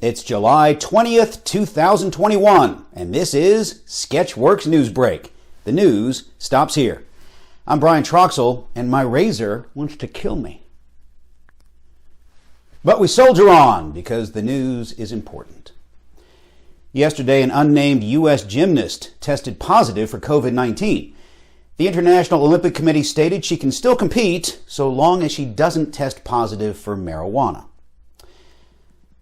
It's July 20th, 2021, and this is Sketchworks NewsBrake. The news stops here. I'm Brian Troxell, and my razor wants to kill me. But we soldier on because the news is important. Yesterday, an unnamed U.S. gymnast tested positive for COVID-19. The International Olympic Committee stated she can still compete so long as she doesn't test positive for marijuana.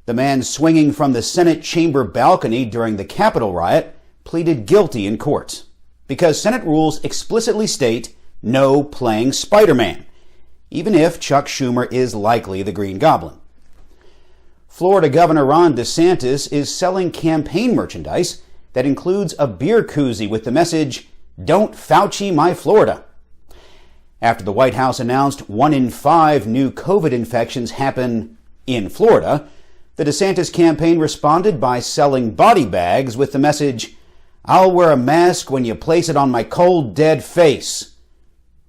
The man swinging from the Senate chamber balcony during the Capitol riot pleaded guilty in court because Senate rules explicitly state no playing Spider-Man, even if Chuck Schumer is likely the Green Goblin. Florida Governor Ron DeSantis is selling campaign merchandise that includes a beer koozie with the message, "Don't Fauci my Florida." After the White House announced 1 in 5 new COVID infections happen in Florida, the DeSantis campaign responded by selling body bags with the message, "I'll wear a mask when you place it on my cold, dead face,"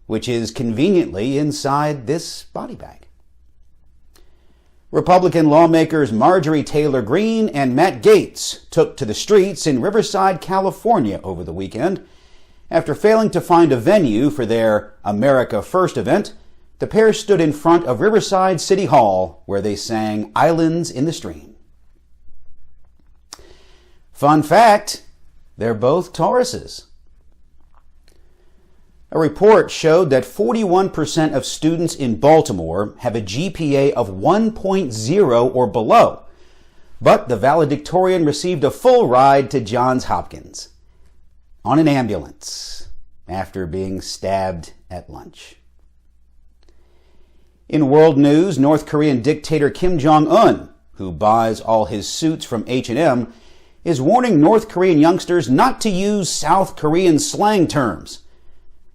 which is conveniently inside this body bag. Republican lawmakers Marjorie Taylor Greene and Matt Gaetz took to the streets in Riverside, California over the weekend. After failing to find a venue for their America First event, the pair stood in front of Riverside City Hall, where they sang Islands in the Stream. Fun fact, they're both Tauruses. A report showed that 41% of students in Baltimore have a GPA of 1.0 or below, but the valedictorian received a full ride to Johns Hopkins on an ambulance after being stabbed at lunch. In world news, North Korean dictator Kim Jong-un, who buys all his suits from H&M, is warning North Korean youngsters not to use South Korean slang terms.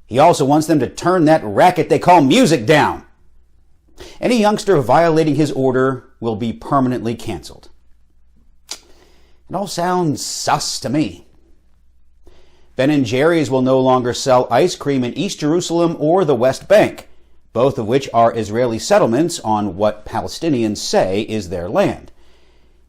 He also wants them to turn that racket they call music down. Any youngster violating his order will be permanently canceled. It all sounds sus to me. Ben & Jerry's will no longer sell ice cream in East Jerusalem or the West Bank, both of which are Israeli settlements on what Palestinians say is their land.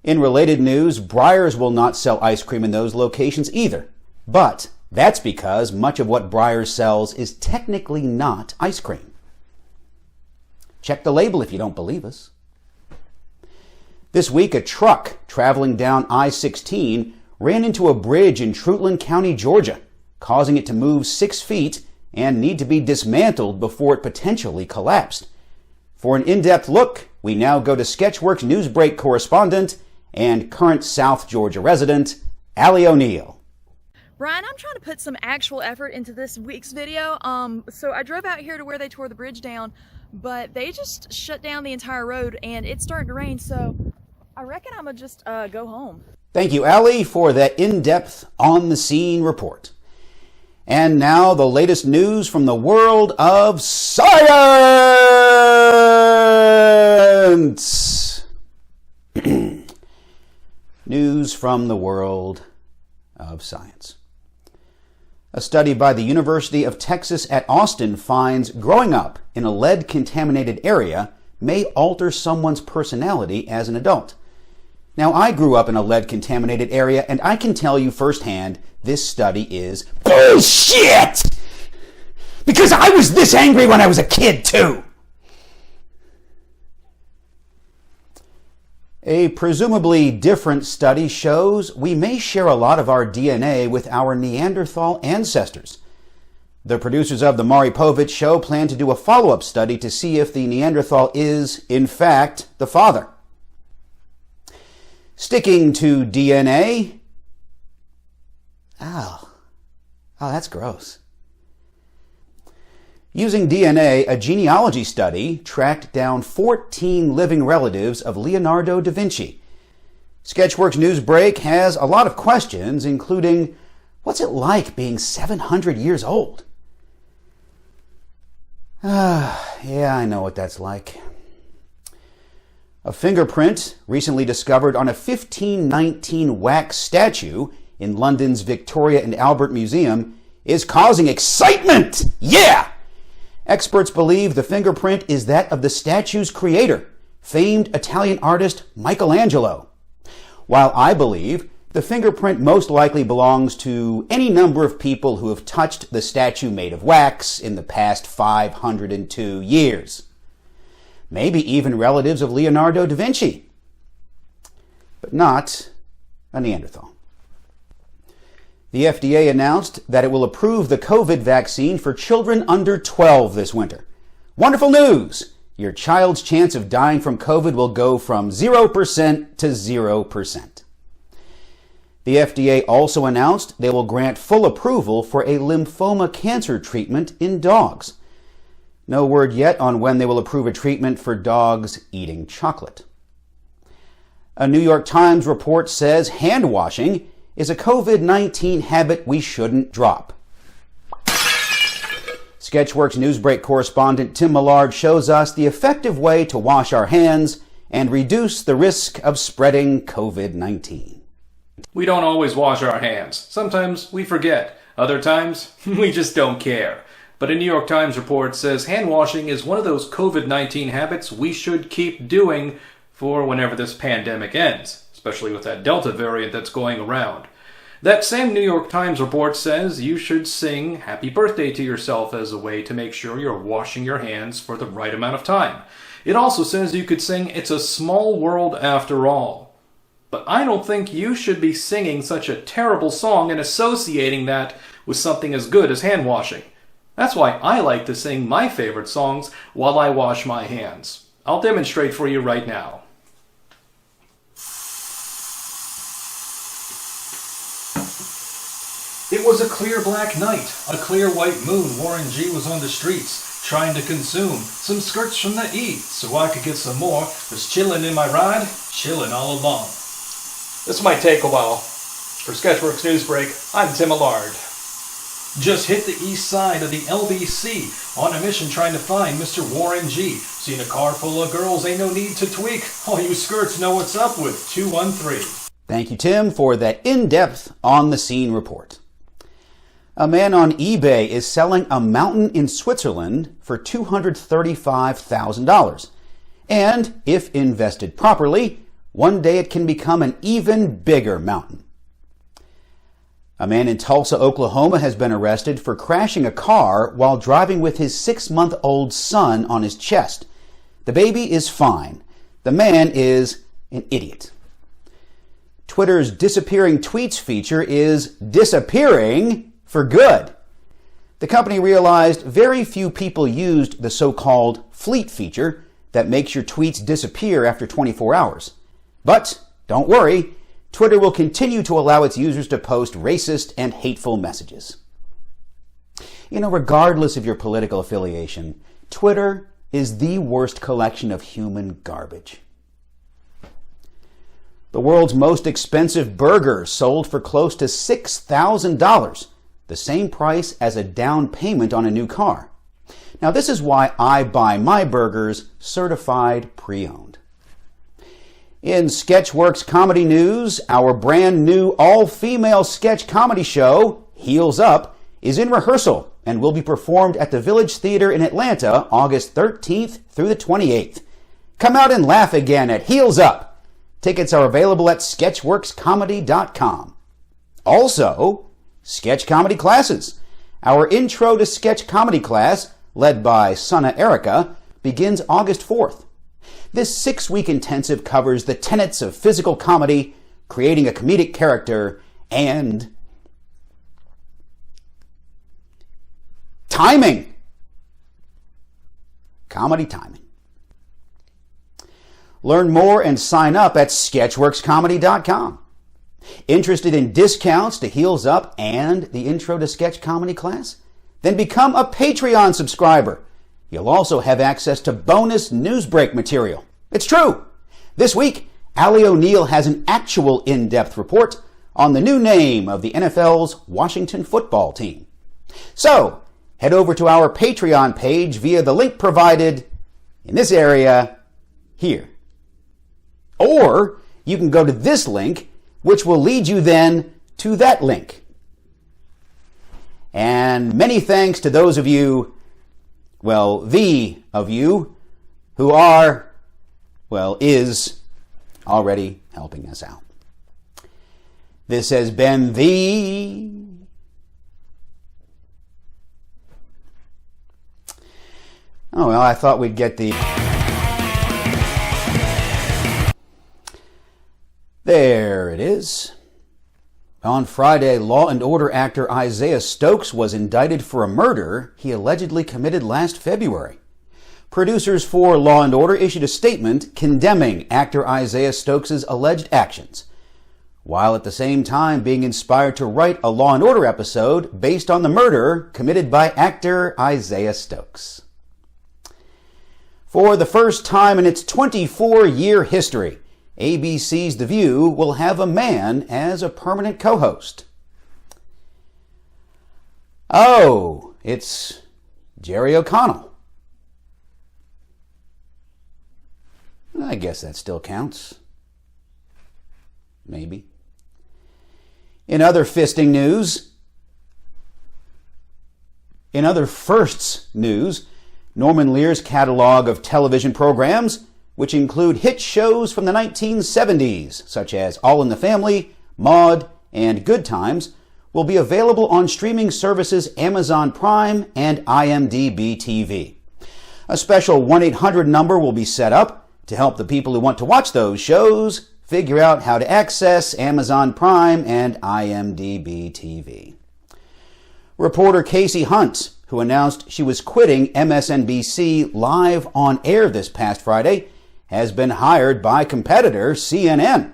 In related news, Breyers will not sell ice cream in those locations either. But that's because much of what Breyers sells is technically not ice cream. Check the label if you don't believe us. This week, a truck traveling down I-16 ran into a bridge in Trutland County, Georgia, causing it to move 6 feet and need to be dismantled before it potentially collapsed. For an in-depth look, we now go to Sketchworks NewsBrake correspondent and current South Georgia resident, Allie O'Neill. Brian, I'm trying to put some actual effort into this week's video. So I drove out here to where they tore the bridge down, but they just shut down the entire road and it's starting to rain, so I reckon I'm gonna just go home. Thank you, Allie, for that in-depth, on-the-scene report. And now the latest news from the world of science! News from the world of science. A study by the University of Texas at Austin finds growing up in a lead-contaminated area may alter someone's personality as an adult. Now, I grew up in a lead-contaminated area, and I can tell you firsthand, this study is bullshit! Because I was this angry when I was a kid, too! A presumably different study shows we may share a lot of our DNA with our Neanderthal ancestors. The producers of the Maury Povich Show plan to do a follow-up study to see if the Neanderthal is, in fact, the father. Sticking to DNA. Oh, that's gross. Using DNA, a genealogy study tracked down 14 living relatives of Leonardo da Vinci. Sketchworks NewsBrake has a lot of questions, including, what's it like being 700 years old? Yeah, I know what that's like. A fingerprint recently discovered on a 1519 wax statue in London's Victoria and Albert Museum is causing excitement! Yeah! Experts believe the fingerprint is that of the statue's creator, famed Italian artist Michelangelos. while I believe the fingerprint most likely belongs to any number of people who have touched the statue made of wax in the past 502 years. Maybe even relatives of Leonardo da Vinci, but not a Neanderthal. The FDA announced that it will approve the COVID vaccine for children under 12 this winter. Wonderful news! Your child's chance of dying from COVID will go from 0% to 0%. The FDA also announced they will grant full approval for a lymphoma cancer treatment in dogs. No word yet on when they will approve a treatment for dogs eating chocolate. A New York Times report says hand washing is a COVID-19 habit we shouldn't drop. Sketchworks NewsBrake correspondent Tim Millard shows us the effective way to wash our hands and reduce the risk of spreading COVID-19. We don't always wash our hands. Sometimes we forget. Other times, we just don't care. But a New York Times report says hand washing is one of those COVID-19 habits we should keep doing for whenever this pandemic ends, especially with that Delta variant that's going around. That same New York Times report says you should sing happy birthday to yourself as a way to make sure you're washing your hands for the right amount of time. It also says you could sing It's a Small World After All. But I don't think you should be singing such a terrible song and associating that with something as good as hand washing. That's why I like to sing my favorite songs while I wash my hands. I'll demonstrate for you right now. It was a clear black night. On a clear white moon, Warren G was on the streets, trying to consume some skirts from the E, so I could get some more. Was chillin' in my ride, chillin' all along. This might take a while. For Sketchworks NewsBrake, I'm Tim Millard. Just hit the east side of the LBC on a mission trying to find Mr. Warren G. Seen a car full of girls, ain't no need to tweak. All you skirts know what's up with 213. Thank you, Tim, for that in-depth on-the-scene report. A man on eBay is selling a mountain in Switzerland for $235,000. And if invested properly, one day it can become an even bigger mountain. A man in Tulsa, Oklahoma has been arrested for crashing a car while driving with his 6-month-old son on his chest. The baby is fine. The man is an idiot. Twitter's disappearing tweets feature is disappearing for good. The company realized very few people used the so-called fleet feature that makes your tweets disappear after 24 hours. But don't worry, Twitter will continue to allow its users to post racist and hateful messages. Regardless of your political affiliation, Twitter is the worst collection of human garbage. The world's most expensive burger sold for close to $6,000, the same price as a down payment on a new car. Now, this is why I buy my burgers certified pre-owned. In Sketchworks Comedy news, our brand new all-female sketch comedy show, Heels Up, is in rehearsal and will be performed at the Village Theater in Atlanta August 13th through the 28th. Come out and laugh again at Heels Up. Tickets are available at sketchworkscomedy.com. Also, sketch comedy classes. Our Intro to Sketch Comedy class, led by Sana Erica, begins August 4th. This 6-week intensive covers the tenets of physical comedy, creating a comedic character, and timing. Comedy timing. Learn more and sign up at sketchworkscomedy.com. Interested in discounts to Heels Up and the Intro to Sketch Comedy class? Then become a Patreon subscriber. You'll also have access to bonus NewsBrake material. It's true. This week, Allie O'Neill has an actual in-depth report on the new name of the NFL's Washington football team. So, head over to our Patreon page via the link provided in this area here. Or you can go to this link, which will lead you then to that link. And many thanks to those of you, the of you who is already helping us out. This has been the... Oh, well, I thought we'd get the... There it is. On Friday, Law and Order actor Isaiah Stokes was indicted for a murder he allegedly committed last February. Producers for Law and Order issued a statement condemning actor Isaiah Stokes' alleged actions, while at the same time being inspired to write a Law and Order episode based on the murder committed by actor Isaiah Stokes. For the first time in its 24-year history, ABC's The View will have a man as a permanent co-host. Oh, it's Jerry O'Connell. I guess that still counts. Maybe. In other fisting news, in other firsts news, Norman Lear's catalog of television programs, which include hit shows from the 1970s, such as All in the Family, Maude, and Good Times, will be available on streaming services Amazon Prime and IMDb TV. A special 1-800 number will be set up to help the people who want to watch those shows figure out how to access Amazon Prime and IMDb TV. Reporter Casey Hunt, who announced she was quitting MSNBC live on air this past Friday, has been hired by competitor CNN.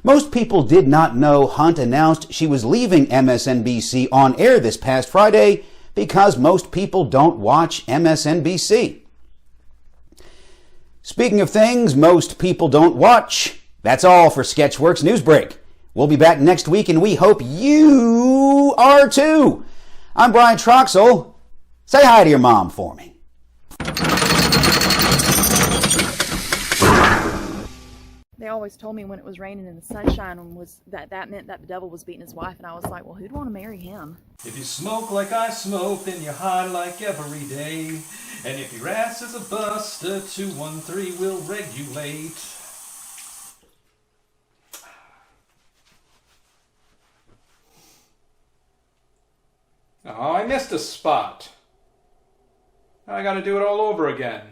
Most people did not know Hunt announced she was leaving MSNBC on air this past Friday because most people don't watch MSNBC. Speaking of things most people don't watch, that's all for Sketchworks NewsBrake. We'll be back next week and we hope you are too. I'm Brian Troxell. Say hi to your mom for me. They always told me when it was raining and the sunshine was that meant that the devil was beating his wife, and I was like, well, who'd want to marry him? If you smoke like I smoke, then you're high like every day. And if your ass is a buster, 213 will regulate. Oh, I missed a spot. I gotta do it all over again.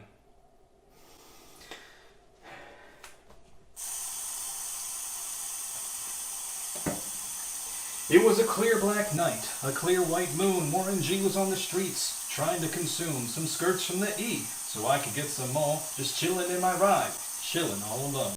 It was a clear black night, a clear white moon. Warren G was on the streets, trying to consume some skirts from the E, so I could get some more, just chilling in my ride, chilling all alone.